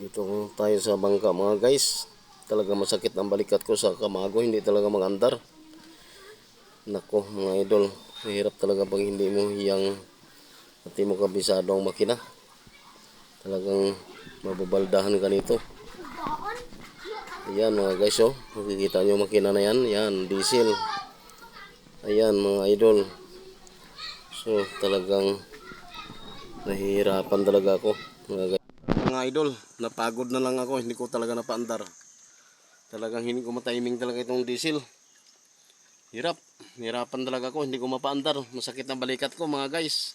Dito tayo sa bangka mga guys. Talaga masakit ang balikat ko sa kamago, hindi talaga magandar. Nako mga idol, mahirap talaga pag hindi mo hiyang at mo kabisado ang makina. Talagang mababaldahan ka nito. Ayan mga guys, oh, makikita nyo makina na yan. Yan, diesel. Ayan mga idol. So talagang nahihirapan talaga ako mga guys. Mga idol, napagod na lang ako, hindi ko talaga napaandar. Talagang hindi ko matiming talaga itong diesel. Hirapan talaga ako, hindi ko mapaandar. Masakit na balikat ko mga guys.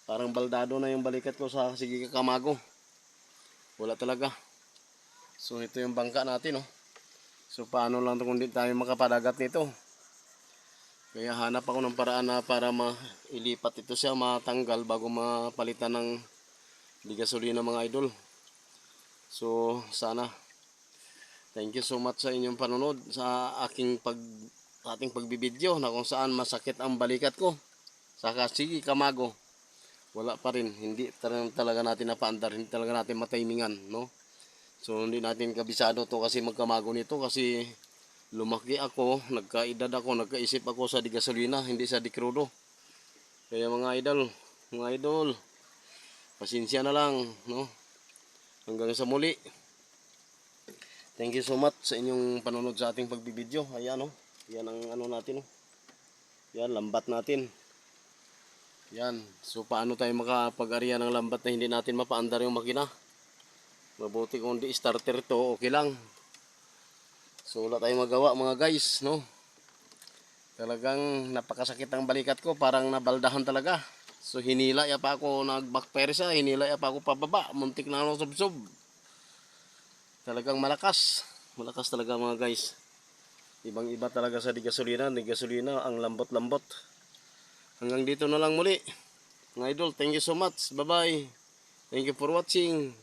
Parang baldado na yung balikat ko sa sige kamago. Wala talaga. So ito yung bangka natin, oh. So paano lang kung hindi tayo makapadagat nito. Kaya hanap ako ng paraan na para mailipat ito siya, matanggal bago mapalitan ng di gasolina mga idol. So sana thank you so much sa inyong panonood sa ating pagbibideo na kung saan masakit ang balikat ko sa sige kamago. Wala pa rin, hindi talaga natin napaandar, hindi talaga natin matimingan, no? So hindi natin kabisado to kasi magkamago nito kasi lumaki ako, nagkaedad ako, nagkaisip ako sa di gasolina, hindi sa di crudo. Kaya mga idol, pasensya na lang, no? Hanggang sa muli. Thank you so much sa inyong panonood sa ating pagbibideo. Ayan, oh. Yan ang ano natin, oh. Yan, lambat natin. Yan. So paano tayo makapag-ariya ng lambat na hindi natin mapaandar yung makina? Mabuti kung di starter to, okay lang. So wala tayong magawa mga guys, no? Talagang napakasakit ang balikat ko, parang nabaldahan talaga. So hinila ya pa ako, nag-backfire siya, hinila ya pa ako pababa, muntik na ako subsob. Talagang malakas. Malakas talaga mga guys. Ibang iba talaga sa di gasolina ang lambot-lambot. Hanggang dito na lang muli. Mga idol, thank you so much. Bye bye. Thank you for watching.